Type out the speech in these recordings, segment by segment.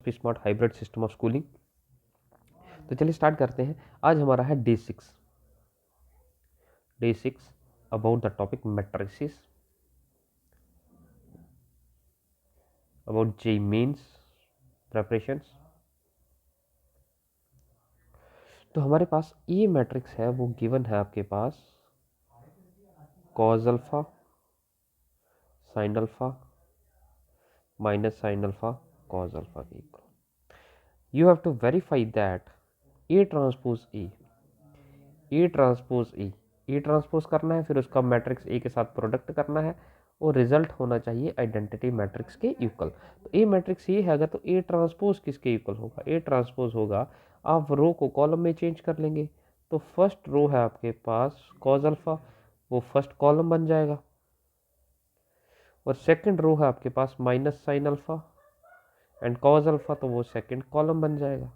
HP smart hybrid system of schooling. तो चलिए start करते हैं। आज हमारा है day 6 about the topic matrices, about JEE mains preparations. तो हमारे पास ये मैट्रिक्स है, वो गिवन है आपके पास cos alpha sine alpha minus sine alpha cos alpha के equal. You have to verify that A transpose A transpose करना है, फिर उसका मैट्रिक्स ए के साथ प्रोडक्ट करना है और रिजल्ट होना चाहिए आइडेंटिटी मैट्रिक्स के इक्वल। तो ए मैट्रिक्स ये है अगर, तो ए ट्रांसपोज किसके इक्वल होगा? ए ट्रांसपोज होगा, आप रो को कॉलम में चेंज कर लेंगे। तो फर्स्ट रो है आपके पास कॉज अल्फा, वो फर्स्ट कॉलम बन जाएगा, और सेकंड रो है आपके पास minus sine alpha and cos alpha, तो वो सेकंड कॉलम बन जाएगा।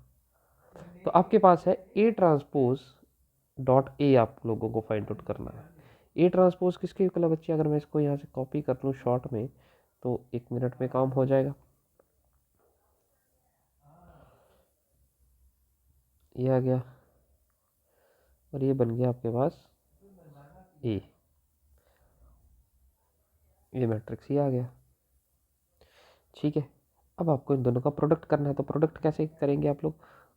तो आपके पास है ए ट्रांसपोज डॉट ए, आप लोगों को फाइंड आउट करना है। ए ट्रांसपोज किसके इक्वल है बच्चे? अगर मैं इसको यहाँ से कॉपी कर लूँ शॉर्ट में, तो 1 मिनट में काम हो जाएगा। ये आ गया और ये बन गया आपके पास ए, ये मैट्रिक्स ये आ गया। ठीक है, अब आपको इन दोनों का प्रोडक्ट करना है। तो प्रोडक्ट कैसे करेंगे आप लोग?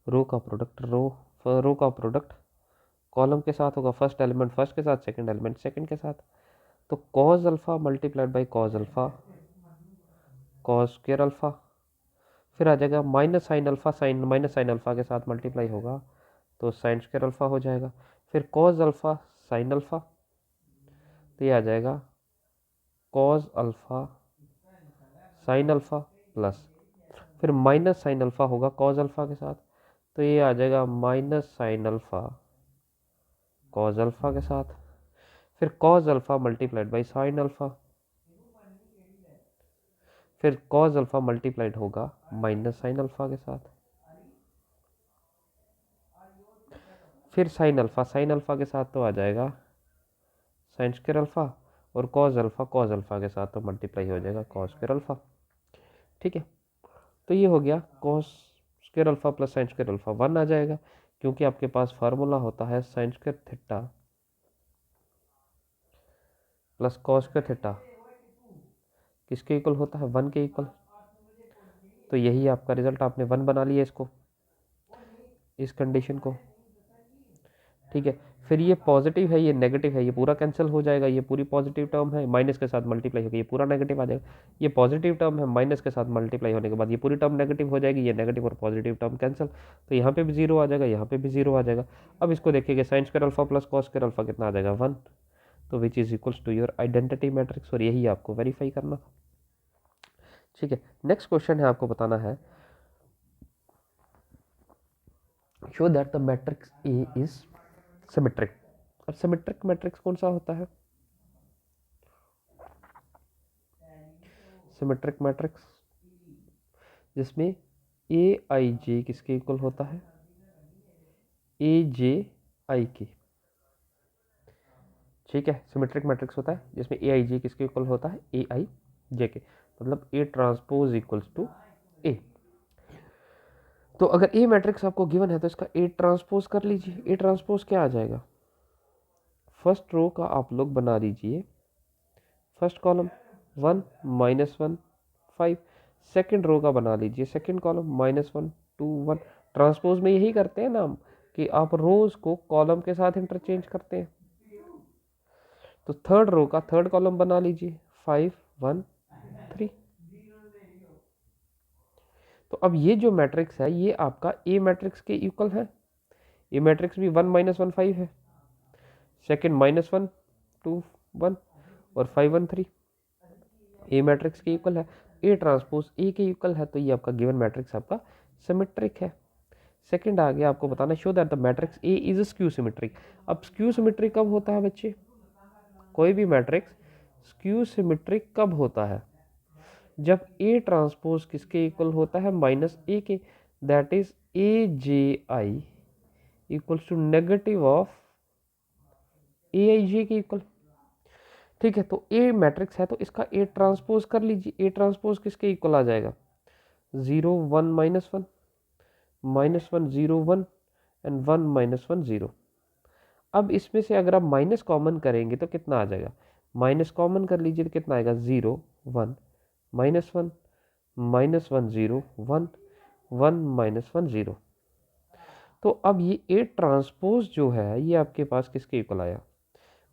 रो का प्रोडक्ट रो का प्रोडक्ट कॉलम के साथ होगा, फर्स्ट एलिमेंट फर्स्ट के साथ, सेकंड एलिमेंट सेकंड के साथ। तो cos alpha multiplied by cos alpha cos square alpha, फिर आ जाएगा minus sine alpha, sine minus sine alpha के साथ मल्टीप्लाई होगा तो साइन स्क्वायर अल्फा हो जाएगा। फिर कॉज अल्फा साइन अल्फा, तो ये आ जाएगा cause alpha sine alpha plus, फिर माइनस साइन अल्फा होगा कॉज अल्फा के साथ, तो ये आ जाएगा minus sine alpha cos alpha के साथ। फिर cause alpha multiplied by sine alpha, फिर कॉज अल्फा मल्टीप्लाइड होगा माइनस साइन अल्फा के साथ, फिर साइन अल्फा के साथ तो आ जाएगा साइन स्क्वायर अल्फा, और कॉज अल्फा के साथ तो मल्टीप्लाई हो जाएगा कॉस स्क्वायर अल्फा। ठीक है, तो ये हो गया cos square alpha plus sign square alpha 1 आ जाएगा, क्योंकि आपके पास फार्मूला होता है sine square theta plus cos square theta किसके इक्वल होता है? 1 के इक्वल। तो यही आपका रिजल्ट, आपने 1 बना लिया इसको, इस कंडीशन को। ठीक है, फिर ये पॉजिटिव है ये नेगेटिव है, ये पूरा कैंसिल हो जाएगा। ये पूरी पॉजिटिव टर्म है, माइनस के साथ मल्टीप्लाई होगी, ये पूरा नेगेटिव आ जाएगा। ये पॉजिटिव टर्म है, माइनस के साथ मल्टीप्लाई होने के बाद ये पूरी टर्म नेगेटिव हो जाएगी, ये नेगेटिव और पॉजिटिव टर्म कैंसिल, तो यहाँ पे भी 0 आ जाएगा, यहाँ पे भी 0 आ जाएगा। अब इसको देखिएगा, sine square alpha plus cos square alpha कितना आ जाएगा? 1, तो which is equals to your identity matrix, और यही आपको वेरीफाई करना। ठीक है, नेक्स्ट क्वेश्चन है, आपको बताना है show that the matrix A is symmetric. अब सिमेट्रिक मैट्रिक्स कौन सा होता है? सिमेट्रिक मैट्रिक्स जिसमें ए आई जे किसके इक्वल होता है? ए जे आई के। ठीक है, सिमेट्रिक मैट्रिक्स होता है जिसमें ए आई जे किसके इक्वल होता है? ए आई जे के, मतलब ए ट्रांसपोज इक्वल्स टू ए। तो अगर ए मैट्रिक्स आपको गिवन है तो इसका ए ट्रांसपोज कर लीजिए। ए ट्रांसपोज क्या आ जाएगा? फर्स्ट रो का आप लोग बना लीजिए, फर्स्ट कॉलम 1 -1 5, सेकंड रो का बना लीजिए सेकंड कॉलम -1 2 1। ट्रांसपोज में यही करते हैं ना हम, कि आप रोज को कॉलम के साथ इंटरचेंज करते हैं। तो थर्ड रो का थर्ड कॉलम बना लीजिए 5 1 3। तो अब ये जो मैट्रिक्स है ये आपका ए मैट्रिक्स के इक्वल है। ए मैट्रिक्स भी 1 -1 5 है, सेकंड -1 2 1 और 5 1 3 ए मैट्रिक्स के इक्वल है। ए ट्रांसपोज ए के इक्वल है, तो ये आपका गिवन मैट्रिक्स आपका सिमेट्रिक है। सेकंड आ गया, आपको बताना show that the matrix A is skew symmetric. अब स्क्यू सिमेट्रिक कब होता है बच्चे? कोई भी मैट्रिक्स स्क्यू सिमेट्रिक कब होता है? जब ए ट्रांसपोज किसके इक्वल होता है? माइनस ए के, that is A J I equals to negative of A I J के इक्वल। ठीक है, तो ए मैट्रिक्स है तो इसका ए ट्रांसपोज कर लीजिए। ए ट्रांसपोज किसके इक्वल आ जाएगा? 0 1 -1, -1 0 1 एंड 1 -1 0। अब इसमें से अगर आप माइनस कॉमन करेंगे तो कितना आ जाएगा, माइनस कॉमन कर लीजिए तो कितना आएगा, 0 1 -1 -1 0 1 1 -1 0। तो अब ये ए ट्रांसपोज जो है ये आपके पास किसके इक्वल आया,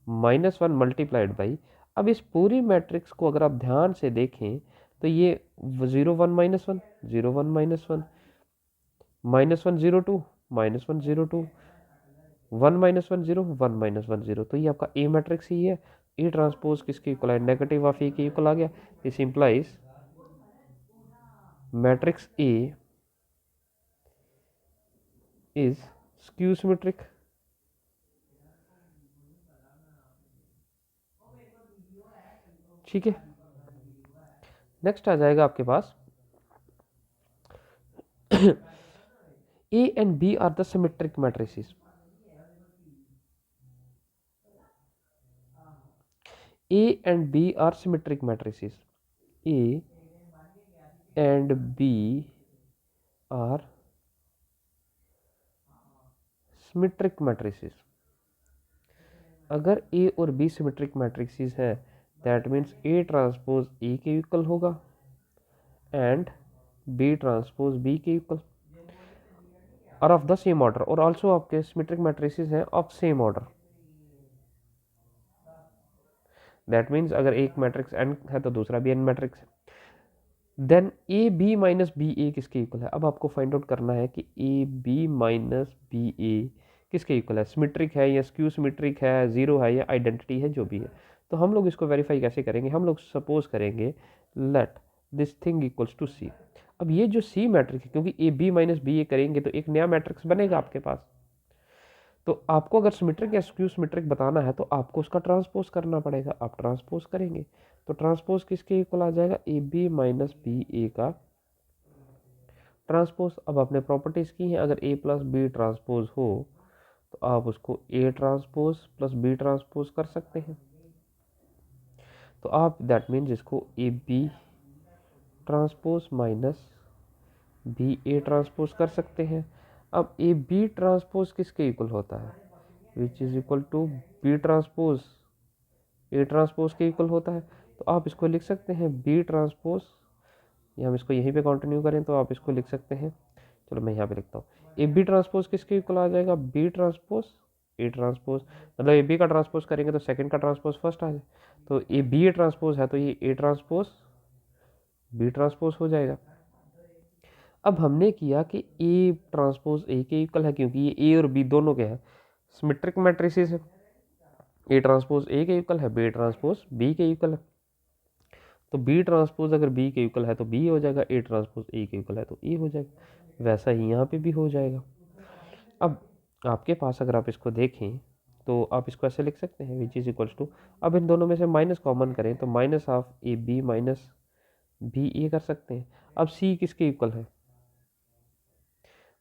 -1 मल्टीप्लाइड बाई, अब इस पूरी मैट्रिक्स को अगर आप ध्यान से देखें तो ये 0 1 -1 0 1 -1 -1 0 2 -1 0 2 1 -1 0 1 -1 0। तो ये आपका ए मैट्रिक्स ही है। ए ट्रांसपोज किसके इक्वल है, नेगेटिव ऑफ ए के इक्वल आ गया। This implies matrix A is skew symmetric. ठीक है, नेक्स्ट आ जाएगा आपके पास A and B are the symmetric matrices. A and B are symmetric matrices. A and B are symmetric matrices. अगर A और B symmetric matrices है, that means A transpose A के इक्वल होगा and B ट्रांसपोज B के equal, और of the same order, और also आपके symmetric matrices हैं of same order. That means अगर एक मैट्रिक्स n है तो दूसरा भी n मैट्रिक्स है। Then A B minus B A किसके इक्वल है, अब आपको फाइंड आउट करना है कि ए बी माइनस बी ए किसके इक्वल है, सिमेट्रिक है या स्क्यू सिमेट्रिक है, जीरो है या आइडेंटिटी है, जो भी है। तो हम लोग इसको वेरीफाई कैसे करेंगे, हम लोग सपोज करेंगे let this thing equals to C. अब ये जो सी मैट्रिक्स है, क्योंकि A B minus B A करेंगे तो एक नया मैट्रिक्स बनेगा आपके पास। तो आपको अगर सिमेट्रिक या स्क्यू सिमेट्रिक बताना है तो आपको उसका ट्रांसपोज करना पड़ेगा, आप ट्रांसपोज करेंगे तो ट्रांसपोज किसके इक्वल आ जाएगा, ए बी माइनस बी ए का ट्रांसपोज। अब आपने प्रॉपर्टीज की हैं, अगर ए प्लस बी ट्रांसपोज हो तो आप उसको A transpose plus B transpose कर सकते हैं। तो आप दैट मीन्स इसको A B transpose minus B A transpose कर सकते हैं। अब ए बी ट्रांसपोज किसके इक्वल होता है, which is equal to B transpose A transpose के इक्वल होता है। तो आप इसको लिख सकते हैं बी ट्रांसपोज, या हम इसको यहीं पे कंटिन्यू करें तो आप इसको लिख सकते हैं, चलो मैं यहाँ पे लिखता हूँ, ए बी ट्रांसपोज किसके इक्वल आ जाएगा, बी ट्रांसपोज ए ट्रांसपोज। मतलब ए बी का ट्रांसपोज करेंगे तो सेकंड का ट्रांसपोज फर्स्ट आ जाए, तो ए बी ए ट्रांसपोज है तो ये ए ट्रांसपोज बी ट्रांसपोज हो जाएगा। अब हमने किया कि ए ट्रांसपोज ए के इक्वल है, क्योंकि ये ए और बी दोनों के हैं सिमेट्रिक मैट्रिसेस है। ए ट्रांसपोज ए के इक्वल है, बी ट्रांसपोज बी के इक्वल है, तो बी ट्रांसपोज अगर बी के इक्वल है तो बी हो जाएगा, ए ट्रांसपोज ए के इक्वल है तो ए हो जाएगा। वैसा ही यहाँ पे भी हो जाएगा। अब आपके पास अगर आप इसको देखें तो आप इसको ऐसे लिख सकते हैं विच इज इक्वल्स टू, अब इन दोनों में से माइनस कॉमन करें तो minus of A B minus B A कर सकते हैं। अब सी किसके इक्वल है,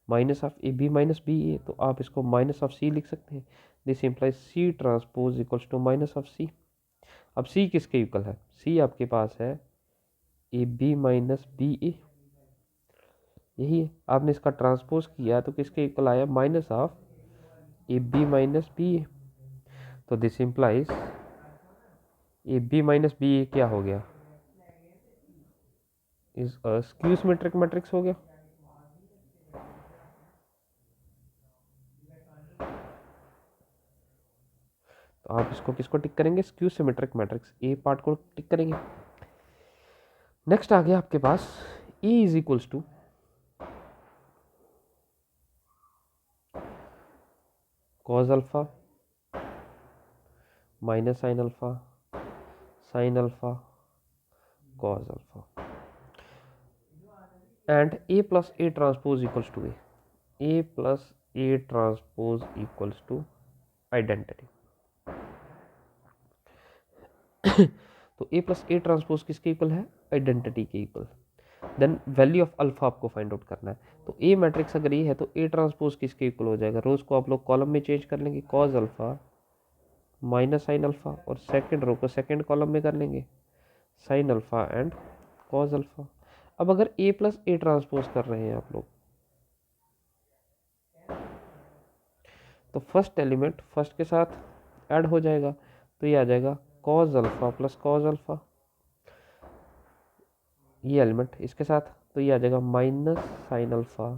minus of A B minus B A, तो आप इसको माइनस ऑफ सी लिख सकते हैं। This implies C transpose equals to minus of C. अब सी किसके इक्वल है, सी आपके पास है A B minus B A, यही है। आपने इसका ट्रांसपोज किया तो किसके इक्वल आया, minus of A B minus B A. तो this implies A B minus B A क्या हो गया, is a skew symmetric matrix हो गया। तो आप इसको किसको टिक करेंगे, skew symmetric matrix A part को टिक करेंगे। नेक्स्ट आ गया आपके पास A is equals to cos alpha minus sine alpha cos alpha and A plus A transpose equals to A plus A transpose equals to identity. तो A plus A transpose किसके equal है, identity के equal. Then value of alpha आपको find out करना है। तो ए matrix अगर ये है तो ए ट्रांसपोज किसके इक्वल हो जाएगा, रोज को आप लोग कॉलम में चेंज कर लेंगे, cause alpha minus sine alpha, और सेकंड रो को सेकंड कॉलम में कर लेंगे sign alpha and cos alpha. अब अगर ए प्लस ए ट्रांसपोज कर रहे हैं आप लोग, तो फर्स्ट एलिमेंट फर्स्ट के साथ ऐड हो जाएगा, तो ये आ जाएगा cause alpha plus cos alpha, ये एलिमेंट इसके साथ, तो ये आ जाएगा minus sine alpha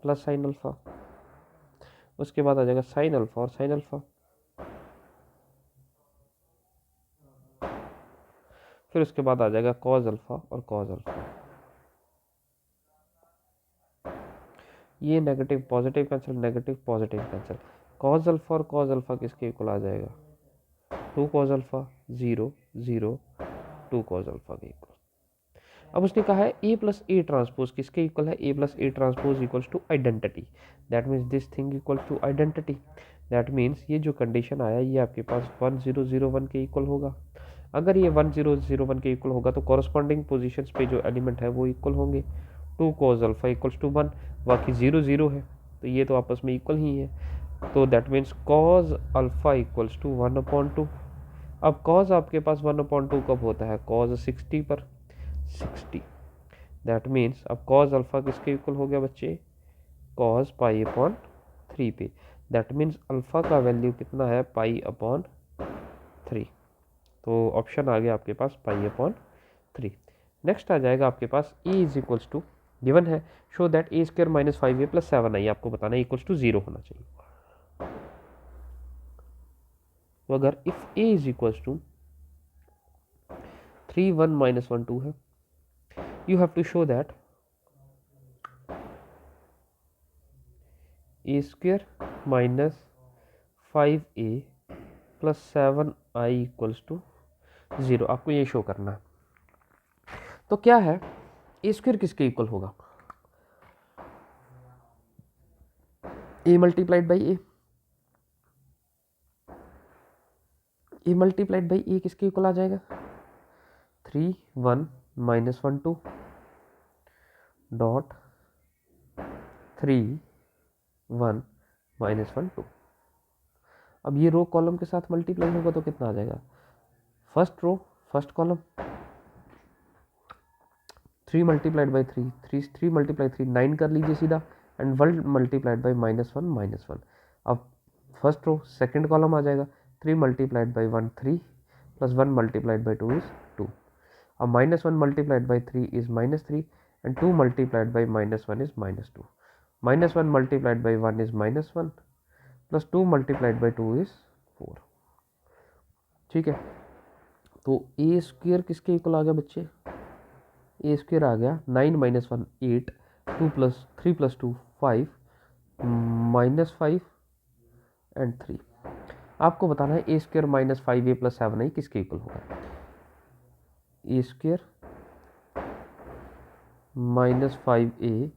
plus sine alpha, उसके बाद आ जाएगा साइन अल्फा और साइन अल्फा, फिर उसके बाद आ जाएगा कॉज अल्फा और कॉज अल्फा। ये negative positive cancel, negative positive cancel, cause alpha और कॉज अल्फा किसके इक्वल आ जाएगा, 2 कॉज अल्फा 0 0 2 कॉज अल्फा के इक्वल। अब उसने कहा है ए प्लस ए ट्रांसपोज किसके इक्वल है, A plus A transpose equals to identity, that means this thing equals to identity, that means ये जो कंडीशन आया ये आपके पास 1001 के इक्वल होगा। अगर ये 1001 के इक्वल होगा तो कॉरस्पॉन्डिंग पोजीशंस पे जो एलिमेंट है वो इक्वल होंगे, 2 कॉज अल्फा इक्वल्स टू 1, बाकी 0 0 है, तो ये तो आपस में इक्वल ही है, तो that means cos alpha equals to 1/2। अब कॉज आपके पास 1/2 कब होता है, कॉज 60 पर, 60, दैट मीन्स अब कॉज अल्फा किसके इक्वल हो गया बच्चे, कॉज π/3 पे, दैट मीन्स अल्फा का वैल्यू कितना है, π/3, तो ऑप्शन आ गया आपके पास π/3। नेक्स्ट आ जाएगा आपके पास A is equals to, given है show that A square minus 5a plus 7i, आपको बताना है इक्वल्स टू 0 होना चाहिए। तो अगर if A is equals to 3 1 minus 1 2 है, you have to show that a square minus 5a plus 7i equals to 0, आपको ये शो करना है। तो क्या है, ए स्क्वायर किसके इक्वल होगा, A multiplied by A multiplied by A किसके इक्वल आ जाएगा, 3 1 माइनस 1 2 डॉट 3 1 माइनस 1 2। अब ये रो कॉलम के साथ मल्टीप्लाई होगा तो कितना आ जाएगा, first row first column 3 multiplied by 3 3 multiply 3 9 कर लीजिए सीधा, एंड 1 मल्टीप्लाइड बाई -1 अब फर्स्ट रो सेकंड कॉलम आ जाएगा, 3 multiplied by 1 3 plus 1 multiplied by 2 is 2। अब -1 multiplied by 3 is -3 and 2 multiplied by -1 is -2, -1 multiplied by 1 is -1 plus 2 multiplied by 2 is 4। ठीक है, तो ए square किसके इक्वल आ गया बच्चे, ए स्क्वायर आ गया 9 - 1 8 2 + 3 + 2 5 -5 एंड 3। आपको बताना है A square minus 5a plus 7i किसके इक्वल होगा, ए square minus 5a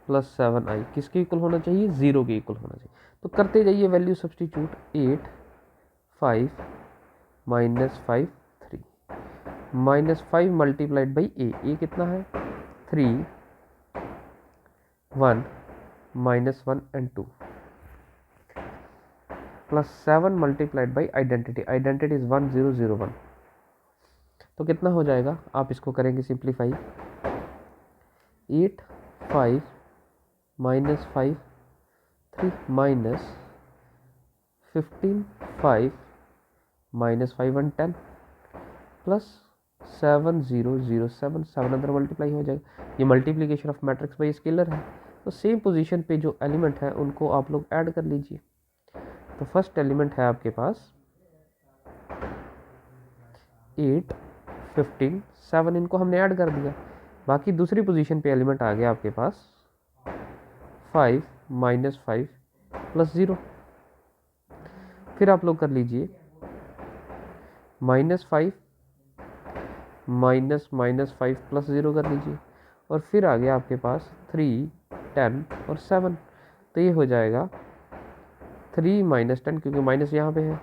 plus 7i किसके इक्वल होना चाहिए, 0 के इक्वल होना चाहिए। तो करते जाइए वैल्यू सब्सटीट्यूट, 8 5 -5 3 -5 मल्टीप्लाइड बाई ए कितना है 3 1 -1 and 2 plus 7 multiplied by identity, identity is 1 0 0 1, तो कितना हो जाएगा, आप इसको करेंगे सिंप्लीफाई, 8 5 -5 3 माइनस 15 5 -5 1 10 प्लस 7 0 0 7 7 अंदर मल्टीप्लाई हो जाएगा, ये multiplication of matrix by scalar है, तो सेम पोजीशन पे जो एलिमेंट है उनको आप लोग ऐड कर लीजिए। तो फर्स्ट एलिमेंट है आपके पास 8 15 7, इनको हमने ऐड कर दिया, बाकी दूसरी पोजीशन पे एलिमेंट आ गया आपके पास 5 -5 प्लस 0। फिर आप लोग कर लीजिए -5 -5 प्लस 0 कर लीजिए, और फिर आ गया आपके पास 3 10 और 7, तो ये हो जाएगा 3 - 10 क्योंकि माइनस यहाँ पे है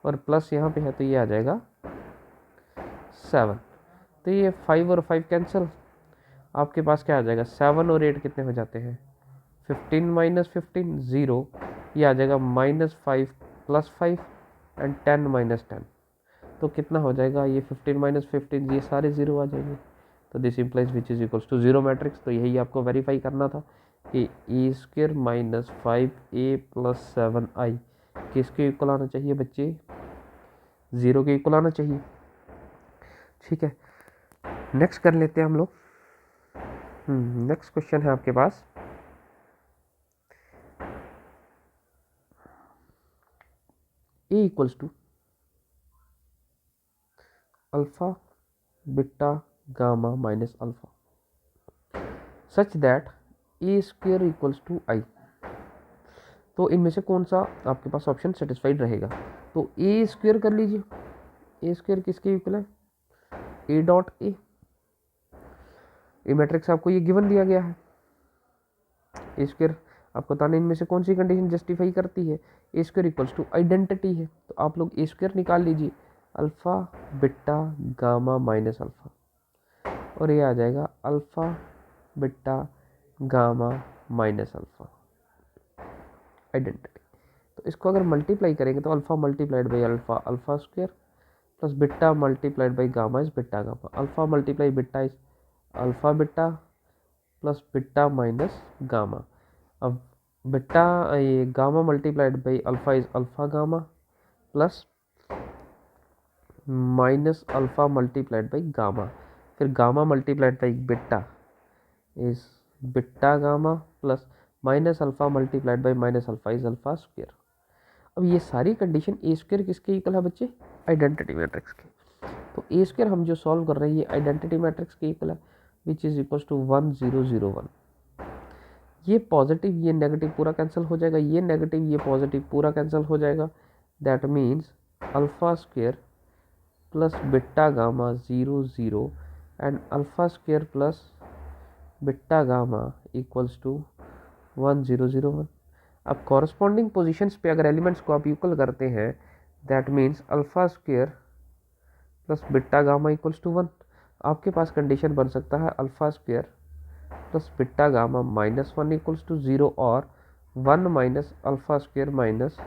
और प्लस यहाँ पे है, तो ये आ जाएगा 7। तो ये 5 और 5 कैंसिल, आपके पास क्या आ जाएगा 7 और 8 कितने हो जाते हैं 15 - 15 0, ये आ जाएगा -5 प्लस 5 एंड 10 - 10, तो कितना हो जाएगा ये 15 - 15 ये सारे 0 आ जाएंगे, तो this implies which is equals to 0 matrix. तो यही आपको वेरीफाई करना था कि ए square minus 5a plus 7i किसके इक्वल आना चाहिए बच्चे, 0 के इक्वल आना चाहिए। ठीक है, नेक्स्ट कर लेते हैं हम लोग। नेक्स्ट क्वेश्चन है आपके पास, A equals to alpha beta gamma minus alpha such that A square equals to I. तो इनमें से कौन सा आपके पास ऑप्शन सेटिस्फाइड रहेगा। तो ए स्क्वेयर कर लीजिए, ए स्क्वेयर किसके इक्वल है, ए डॉट ए मैट्रिक्स आपको ये गिवन दिया गया है। ए स्क्वेयर आपको बताना इनमें से कौन सी कंडीशन जस्टिफाई करती है, ए स्क्वेयर इक्वल्स टू आइडेंटिटी है। तो आप लोग ए स्क्वेयर निकाल लीजिए, alpha beta gamma minus alpha, और ये आ जाएगा alpha beta gamma minus alpha identity. तो इसको अगर मल्टीप्लाई करेंगे तो alpha multiplied by alpha alpha square plus beta multiplied by gamma is beta gamma, alpha multiply beta is alpha beta plus beta minus gamma. अब beta ये gamma multiplied by alpha is alpha gamma plus minus alpha multiplied by gamma, फिर gamma multiplied by beta is beta gamma plus minus alpha multiplied by minus alpha is alpha square. अब ये सारी condition A square किसके equal है बच्चे, identity matrix के। तो ए square हम जो सॉल्व कर रहे हैं ये आइडेंटिटी मैट्रिक्स के इक्वल है विच इज इक्वल टू 1 0 0 1। ये पॉजिटिव ये नेगेटिव पूरा कैंसिल हो जाएगा, ये नेगेटिव ये पॉजिटिव पूरा कैंसिल हो जाएगा। That means alpha square plus beta gamma 0 0 and alpha square plus beta gamma equals to 1 0 0 1। अब कॉरस्पॉन्डिंग पोजीशंस पे अगर एलिमेंट्स को आप इक्वल करते हैं that means alpha square plus beta gamma equals to 1। आपके पास कंडीशन बन सकता है alpha square plus beta gamma minus 1 equals to 0 और 1 minus alpha square minus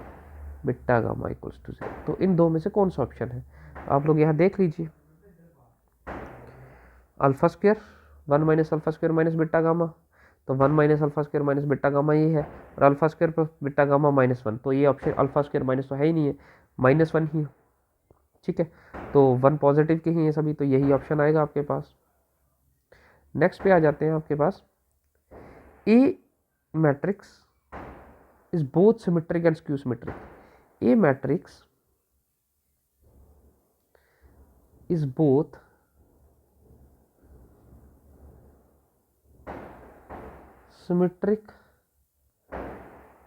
beta gamma equals to 0। तो इन दो में से कौन सा ऑप्शन है आप लोग यहाँ देख लीजिए। Alpha square 1 minus alpha square minus beta gamma, तो 1 minus alpha square minus beta gamma ये है, और alpha square plus beta gamma -1, तो ये ऑप्शन अल्फा स्क्वेयर माइनस तो है ही नहीं है, -1 ही है। ठीक है, तो 1 पॉजिटिव के ही है सभी, तो यही ऑप्शन आएगा आपके पास। नेक्स्ट पे आ जाते हैं आपके पास, A matrix is both symmetric and skew symmetric. A matrix is both symmetric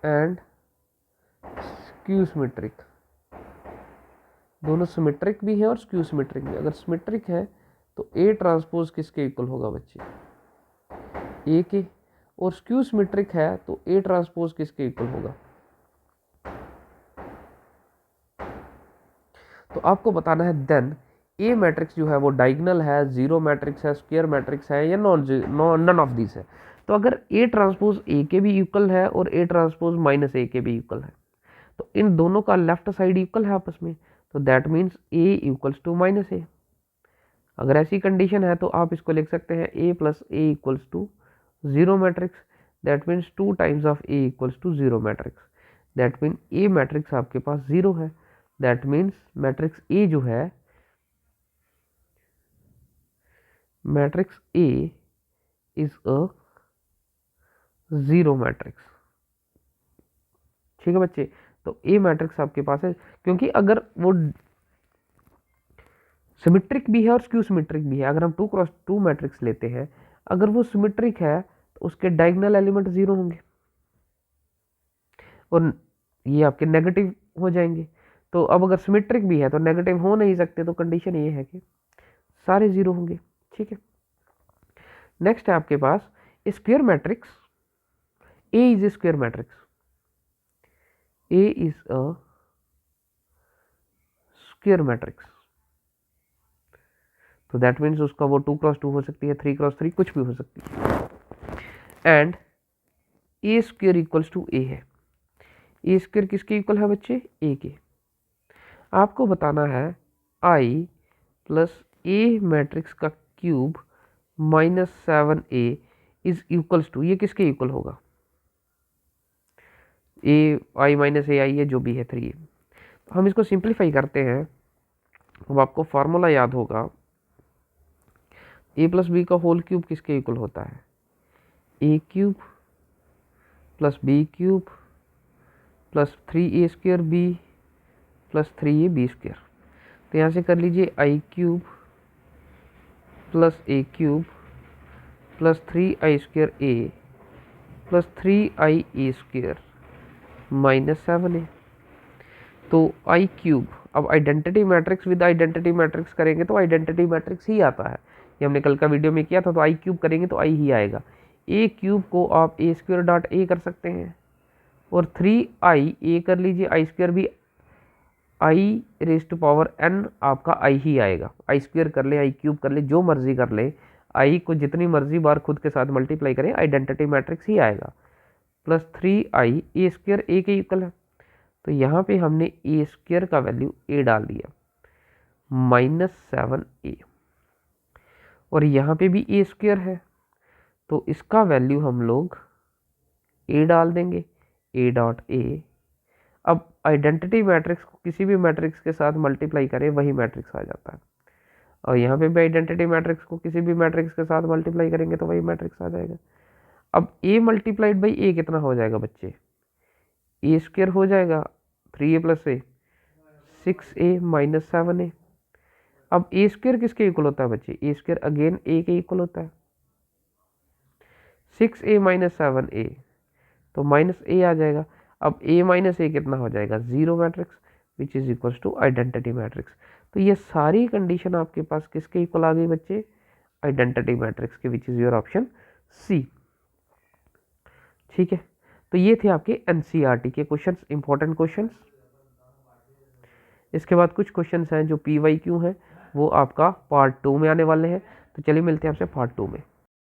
and skew symmetric, दोनों सिमेट्रिक भी है और स्क्यू सिमेट्रिक भी। अगर सिमेट्रिक है तो ए ट्रांसपोज किसके इक्वल होगा बच्चे, ए के, और स्क्यू सिमेट्रिक है तो ए ट्रांसपोज किसके इक्वल होगा। तो आपको बताना है देन ए मैट्रिक्स जो है वो डायगोनल है, जीरो मैट्रिक्स है, स्क्वायर मैट्रिक्स है या नन ऑफ दिस है। तो अगर ए ट्रांसपोज ए के भी इक्वल है और ए ट्रांसपोज माइनस ए के भी इक्वल है, तो इन दोनों का लेफ्ट साइड इक्वल है आपस में, तो that means A equals to minus A. अगर ऐसी कंडीशन है तो आप इसको लिख सकते हैं A plus A equals to zero matrix, that means 2 times of A equals to zero matrix, that mean A matrix आपके पास जीरो है। दैट मीन्स मैट्रिक्स ए जो है, matrix A is a zero matrix. ठीक है बच्चे, तो ए matrix आपके पास है, क्योंकि अगर वो सिमेट्रिक भी है और स्क्यू सिमेट्रिक भी है। अगर हम 2 क्रॉस 2 मैट्रिक्स लेते हैं, अगर वो सिमेट्रिक है तो उसके डायगोनल एलिमेंट जीरो होंगे और ये आपके नेगेटिव हो जाएंगे। तो अब अगर सिमेट्रिक भी है तो नेगेटिव हो नहीं सकते, तो कंडीशन ये है कि सारे जीरो होंगे। ठीक है, नेक्स्ट है आपके पास square matrix, A is a square matrix, A is a square matrix, तो दैट मीन्स उसका वो 2 क्रॉस 2 हो सकती है, 3 क्रॉस 3 कुछ भी हो सकती है। And A square equals to A है। ए स्क्वायर किसके इक्वल है बच्चे, ए के। आपको बताना है आई प्लस ए मैट्रिक्स का cube -7a is equals to, ये किसके इक्वल होगा, ए आई माइनस ए आई है जो भी है 3a। हम इसको सिंप्लीफाई करते हैं। अब आपको फार्मूला याद होगा, a प्लस बी का होल क्यूब किसके इक्वल होता है, a cube plus b cube plus 3a² b plus 3ab²। तो यहाँ से कर लीजिए I cube plus A cube plus 3i² a plus 3ia² minus 7a। तो आई क्यूब, अब identity matrix with identity matrix करेंगे तो आइडेंटिटी मैट्रिक्स ही आता है, ये हमने कल का वीडियो में किया था। तो आई क्यूब करेंगे तो आई ही आएगा। ए क्यूब को आप a² डॉट ए कर सकते हैं और 3i a कर लीजिए, i² भी आई रेज टू पावर n आपका आई ही आएगा। i² कर ले, आई क्यूब कर ले, जो मर्जी कर ले, आई को जितनी मर्जी बार खुद के साथ मल्टीप्लाई करें आइडेंटिटी मैट्रिक्स ही आएगा। प्लस 3i a² a के इक्वल है। तो यहाँ पे हमने a² का वैल्यू a डाल दिया, -7a। और यहाँ पे भी a² है तो इसका वैल्यू हम लोग a डाल देंगे, a डॉट a। अब आइडेंटिटी मैट्रिक्स को किसी भी मैट्रिक्स के साथ मल्टीप्लाई करें वही मैट्रिक्स आ जाता है, और यहाँ पे भी आइडेंटिटी मैट्रिक्स को किसी भी मैट्रिक्स के साथ मल्टीप्लाई करेंगे तो वही मैट्रिक्स आ जाएगा। अब a मल्टीप्लाइड बाई a कितना हो जाएगा बच्चे, a² हो जाएगा 3a plus a 6a minus 7a। अब a² किसके इक्वल होता है बच्चे, a² अगेन a के इक्वल होता है, 6a माइनस 7a तो माइनस a आ जाएगा। अब a माइनस a कितना हो जाएगा, 0 matrix which is equals to identity matrix. तो ये सारी कंडीशन आपके पास किसके इक्वल आ गई बच्चे, आइडेंटिटी मैट्रिक्स के, which is your option C. ठीक है, तो ये थे आपके एनसीईआरटी के क्वेश्चंस, इंपॉर्टेंट क्वेश्चंस। इसके बाद कुछ क्वेश्चंस हैं जो PYQ हैं, वो आपका पार्ट 2 में आने वाले हैं। तो चलिए मिलते हैं आपसे पार्ट 2 में।